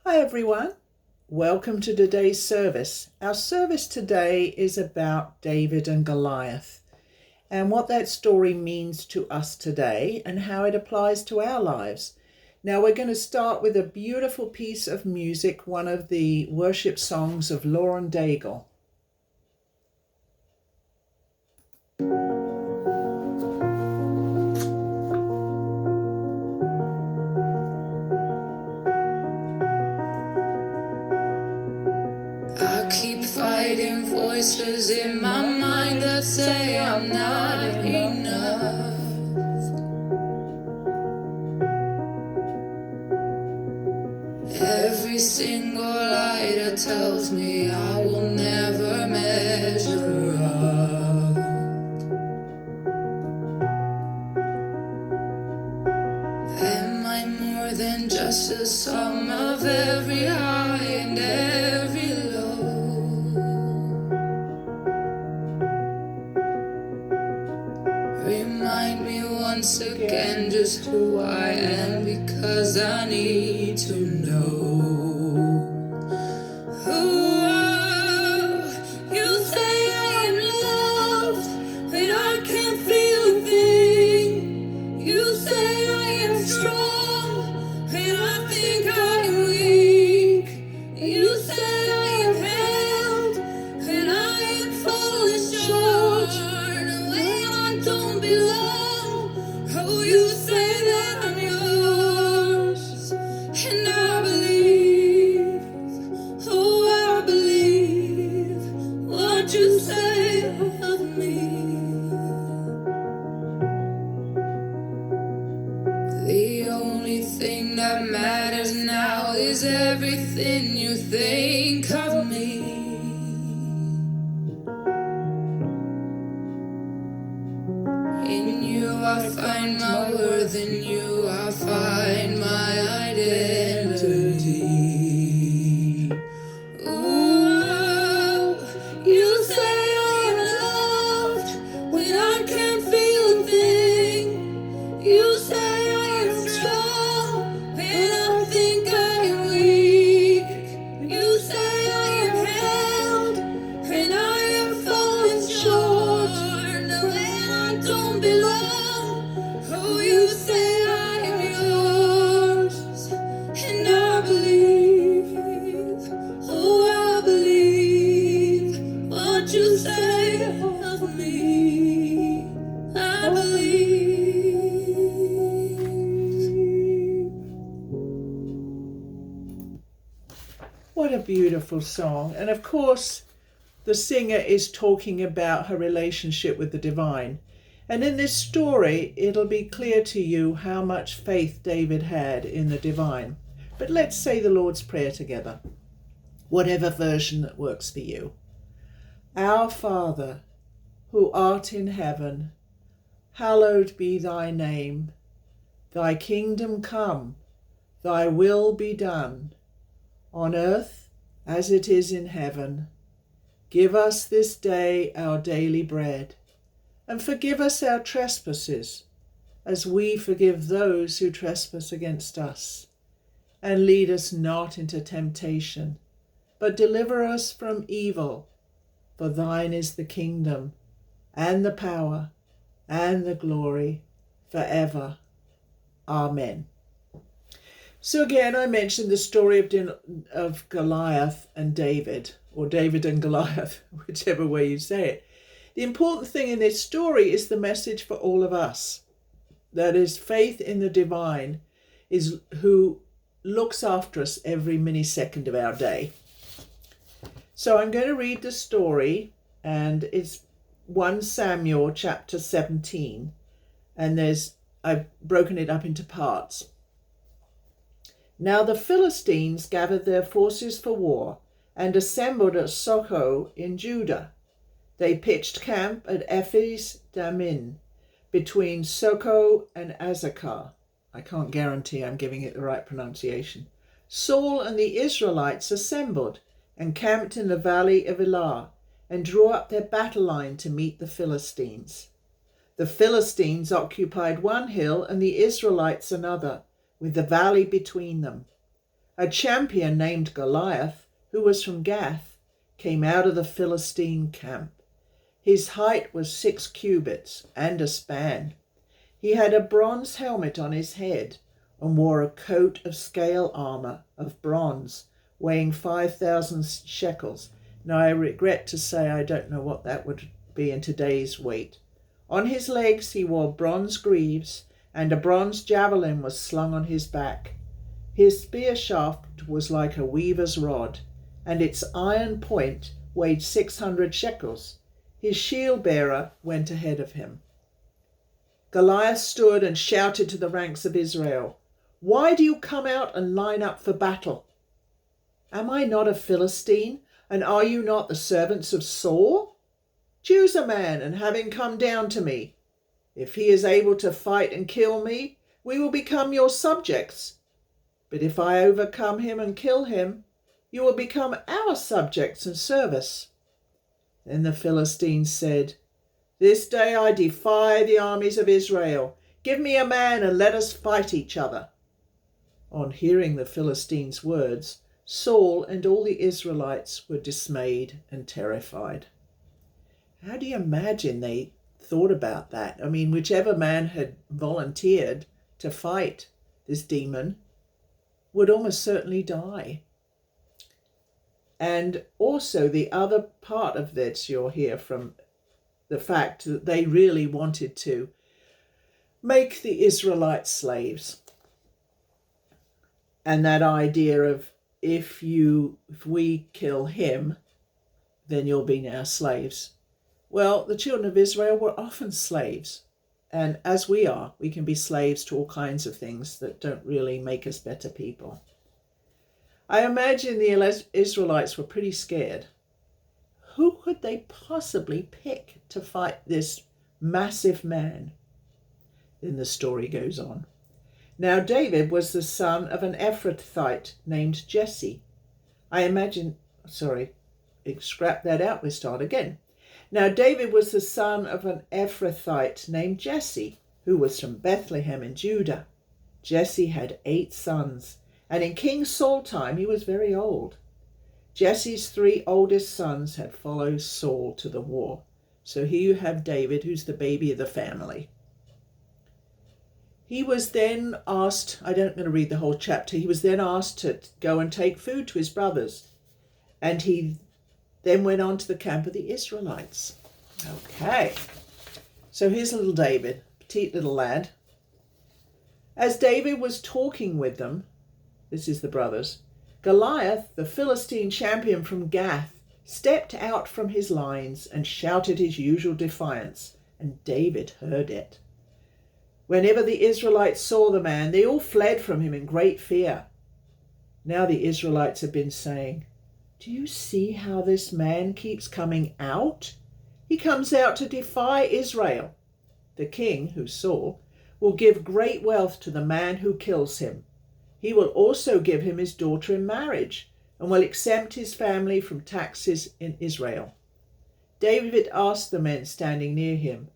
Hi everyone, welcome to today's service. Our service today is about David and Goliath and what that story means to us today and how it applies to our lives. Now we're going to start with a beautiful piece of music, one of the worship songs of Lauren Daigle. I keep fighting voices in my mind that say I'm not enough. Every single lie that tells me I will never measure up. Am I more than just a sum of every high and every low? Remind me once again just who I am, because I need to know. You say I am loved when I can't feel a thing. You say I am strong when I think I am weak. You say I am held when I am falling short, when I don't belong. Oh, you say that I'm yours, and I believe. Oh, I believe what you say of me. The only thing that matters now is everything you think of me. In you I find my worth, in you I find my identity. Ooh, you say I'm loved when I can't feel a thing. You say I am strong when I think I am weak. You say I am held when I am falling short, when I don't belong. Oh, you say I am yours, and I believe. Oh, I believe what you say of me. I believe. What a beautiful song. And of course, the singer is talking about her relationship with the divine. And in this story, it'll be clear to you how much faith David had in the divine. But let's say the Lord's Prayer together, whatever version that works for you. Our Father, who art in heaven, hallowed be thy name. Thy kingdom come, thy will be done, on earth as it is in heaven. Give us this day our daily bread, and forgive us our trespasses, as we forgive those who trespass against us. And lead us not into temptation, but deliver us from evil. For thine is the kingdom, and the power, and the glory, forever. Amen. So again, I mentioned the story of Goliath and David, or David and Goliath, whichever way you say it. The important thing in this story is the message for all of us. That is, faith in the divine is who looks after us every millisecond of our day. So I'm going to read the story, and it's 1 Samuel chapter 17, and I've broken it up into parts. Now the Philistines gathered their forces for war and assembled at Socho in Judah. They pitched camp at Ephes Dammim, between Socho and Azekah. I can't guarantee I'm giving it the right pronunciation. Saul and the Israelites assembled and camped in the valley of Elah and drew up their battle line to meet the Philistines. The Philistines occupied one hill and the Israelites another, with the valley between them. A champion named Goliath, who was from Gath, came out of the Philistine camp. His height was 6 cubits and a span. He had a bronze helmet on his head and wore a coat of scale armor of bronze, weighing 5,000 shekels. Now, I regret to say I don't know what that would be in today's weight. On his legs he wore bronze greaves, and a bronze javelin was slung on his back. His spear shaft was like a weaver's rod, and its iron point weighed 600 shekels. His shield bearer went ahead of him. Goliath stood and shouted to the ranks of Israel, "Why do you come out and line up for battle? Am I not a Philistine, and are you not the servants of Saul? Choose a man and have him come down to me. If he is able to fight and kill me, we will become your subjects. But if I overcome him and kill him, you will become our subjects and service." Then the Philistines said, "This day I defy the armies of Israel. Give me a man and let us fight each other." On hearing the Philistines' words, Saul and all the Israelites were dismayed and terrified. How do you imagine they thought about that? I mean, whichever man had volunteered to fight this demon would almost certainly die. And also the other part of this you'll hear from the fact that they really wanted to make the Israelites slaves. And that idea of if we kill him, then you'll be our slaves. Well, the children of Israel were often slaves. And as we are, we can be slaves to all kinds of things that don't really make us better people. I imagine the Israelites were pretty scared. Who could they possibly pick to fight this massive man? Then the story goes on. Now David was the son of an Ephrathite named Jesse. Scrap that out, we start again. Now David was the son of an Ephrathite named Jesse, who was from Bethlehem in Judah. Jesse had 8 sons, and in King Saul's time he was very old. Jesse's 3 oldest sons had followed Saul to the war. So here you have David, who's the baby of the family. He was then asked, I'm not going to read the whole chapter, he was then asked to go and take food to his brothers. And he then went on to the camp of the Israelites. Okay, so here's little David, petite little lad. As David was talking with them, this is the brothers, Goliath, the Philistine champion from Gath, stepped out from his lines and shouted his usual defiance, and David heard it. Whenever the Israelites saw the man, they all fled from him in great fear. Now the Israelites had been saying, "Do you see how this man keeps coming out? He comes out to defy Israel. The king, who's Saul, will give great wealth to the man who kills him. He will also give him his daughter in marriage and will exempt his family from taxes in Israel." David asked the men standing near him,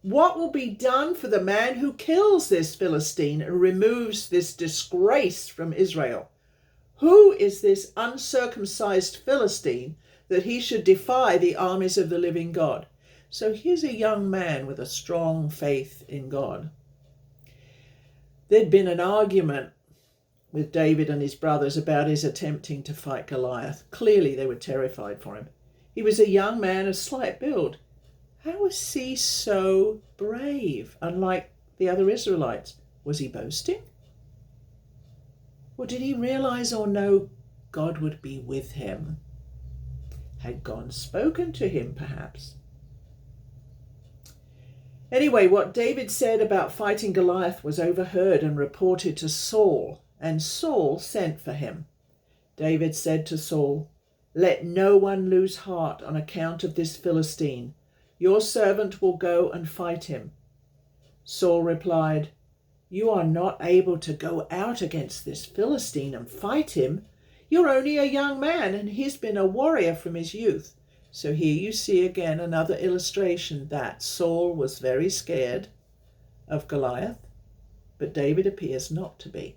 "What will be done for the man who kills this Philistine and removes this disgrace from Israel? Who is this uncircumcised Philistine that he should defy the armies of the living God?" So here's a young man with a strong faith in God. There'd been an argument with David and his brothers about his attempting to fight Goliath. Clearly they were terrified for him. He was a young man of slight build. How was he so brave, unlike the other Israelites? Was he boasting? Or did he realize or know God would be with him? Had God spoken to him, perhaps? Anyway, what David said about fighting Goliath was overheard and reported to Saul, and Saul sent for him. David said to Saul, "Let no one lose heart on account of this Philistine. Your servant will go and fight him." Saul replied, "You are not able to go out against this Philistine and fight him. You're only a young man, and he's been a warrior from his youth." So here you see again another illustration that Saul was very scared of Goliath, but David appears not to be.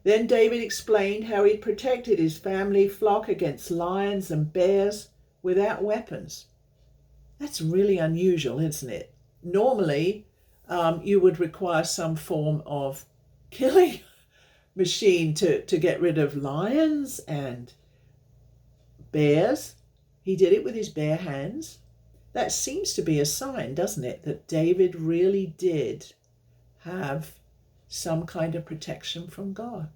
Then David explained how he protected his family flock against lions and bears without weapons. That's really unusual, isn't it? Normally, you would require some form of killing machine to get rid of lions and bears. He did it with his bare hands. That seems to be a sign, doesn't it, that David really did have some kind of protection from God.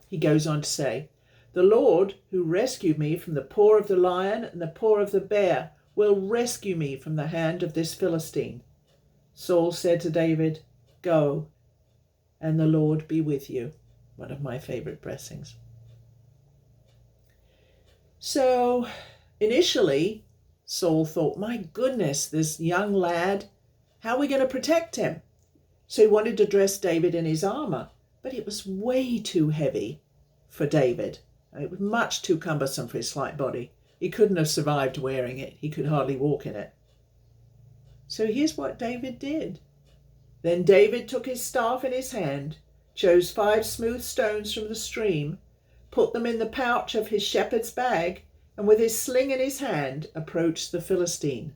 He goes on to say, "The Lord who rescued me from the paw of the lion and the paw of the bear will rescue me from the hand of this Philistine." Saul said to David, "Go, and the Lord be with you." One of my favorite blessings. So initially, Saul thought, my goodness, this young lad, how are we going to protect him? So he wanted to dress David in his armor, but it was way too heavy for David. It was much too cumbersome for his slight body. He couldn't have survived wearing it. He could hardly walk in it. So here's what David did. Then David took his staff in his hand, chose 5 smooth stones from the stream, put them in the pouch of his shepherd's bag, and with his sling in his hand approached the Philistine.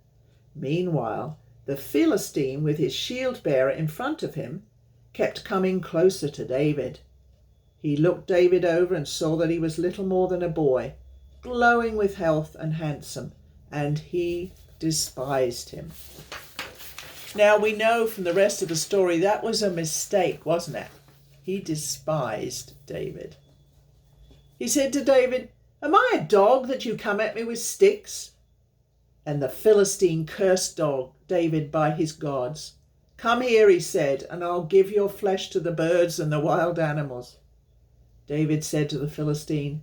Meanwhile, the Philistine, with his shield-bearer in front of him, kept coming closer to David. He looked David over and saw that he was little more than a boy, glowing with health and handsome, and he despised him. Now we know from the rest of the story that was a mistake, wasn't it? He despised David. He said to David, "Am I a dog that you come at me with sticks?" And the Philistine cursed David by his gods. "Come here," he said, "and I'll give your flesh to the birds and the wild animals." David said to the Philistine,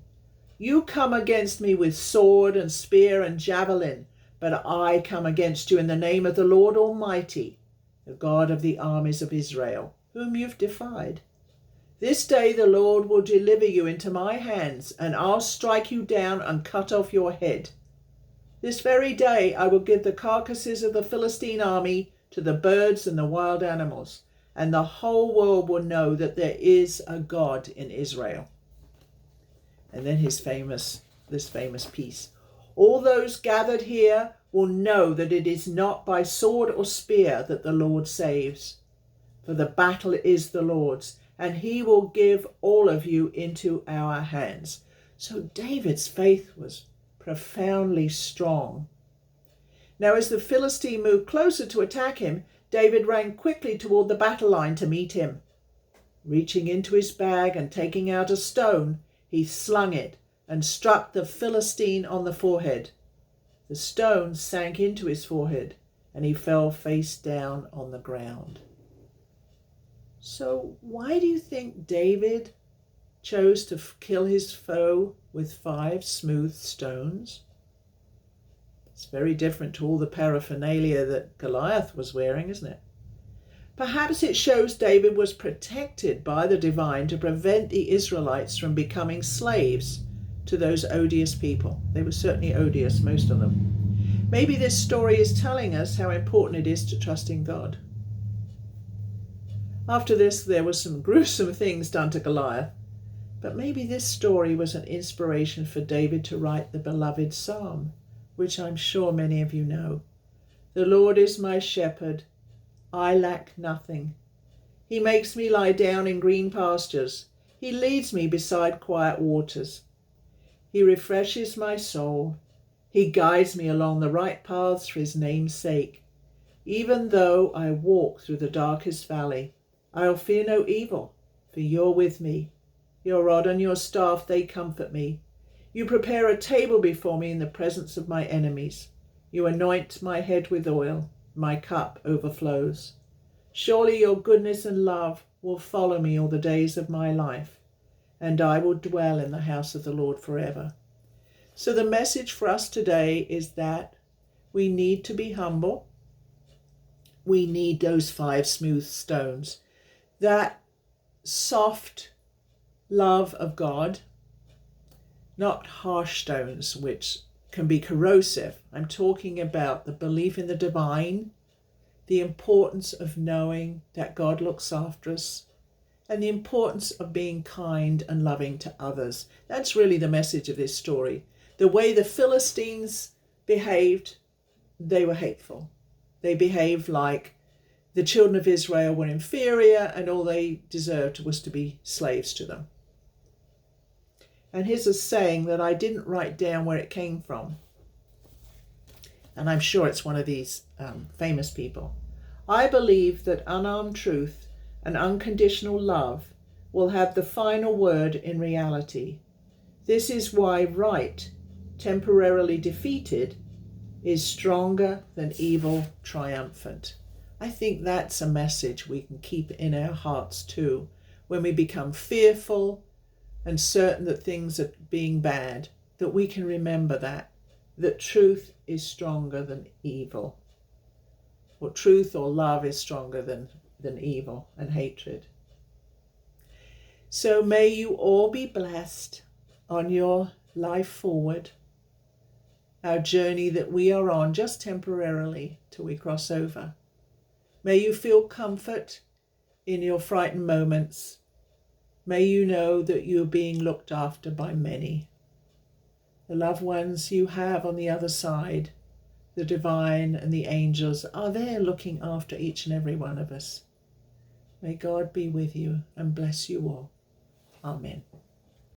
"You come against me with sword and spear and javelin, but I come against you in the name of the Lord Almighty, the God of the armies of Israel, whom you've defied. This day the Lord will deliver you into my hands, and I'll strike you down and cut off your head. This very day I will give the carcasses of the Philistine army to the birds and the wild animals, and the whole world will know that there is a God in Israel." And then this famous piece. "All those gathered here will know that it is not by sword or spear that the Lord saves, for the battle is the Lord's, and he will give all of you into our hands." So David's faith was profoundly strong. Now as the Philistine moved closer to attack him, David ran quickly toward the battle line to meet him. Reaching into his bag and taking out a stone, he slung it and struck the Philistine on the forehead. The stone sank into his forehead, and he fell face down on the ground. So why do you think David chose to kill his foe with 5 smooth stones? It's very different to all the paraphernalia that Goliath was wearing, isn't it? Perhaps it shows David was protected by the divine to prevent the Israelites from becoming slaves to those odious people. They were certainly odious, most of them. Maybe this story is telling us how important it is to trust in God. After this, there were some gruesome things done to Goliath, but maybe this story was an inspiration for David to write the beloved psalm, which I'm sure many of you know. "The Lord is my shepherd, I lack nothing. He makes me lie down in green pastures. He leads me beside quiet waters. He refreshes my soul. He guides me along the right paths for his name's sake. Even though I walk through the darkest valley, I'll fear no evil, for you're with me. Your rod and your staff, they comfort me. You prepare a table before me in the presence of my enemies. You anoint my head with oil. My cup overflows. Surely your goodness and love will follow me all the days of my life, and I will dwell in the house of the Lord forever." So the message for us today is that we need to be humble. We need those 5 smooth stones, that soft love of God, not harsh stones which can be corrosive. I'm talking about the belief in the divine, the importance of knowing that God looks after us, and the importance of being kind and loving to others. That's really the message of this story. The way the Philistines behaved, they were hateful. They behaved like the children of Israel were inferior and all they deserved was to be slaves to them. And here's a saying that I didn't write down where it came from. And I'm sure it's one of these famous people. I believe that unarmed truth and unconditional love will have the final word in reality. This is why right, temporarily defeated, is stronger than evil triumphant. I think that's a message we can keep in our hearts too. When we become fearful and certain that things are being bad, that we can remember that truth is stronger than evil. Or truth or love is stronger than evil and hatred. So may you all be blessed on your life forward, our journey that we are on just temporarily till we cross over. May you feel comfort in your frightened moments. May you know that you are being looked after by many. The loved ones you have on the other side, the divine and the angels, are there looking after each and every one of us. May God be with you and bless you all. Amen.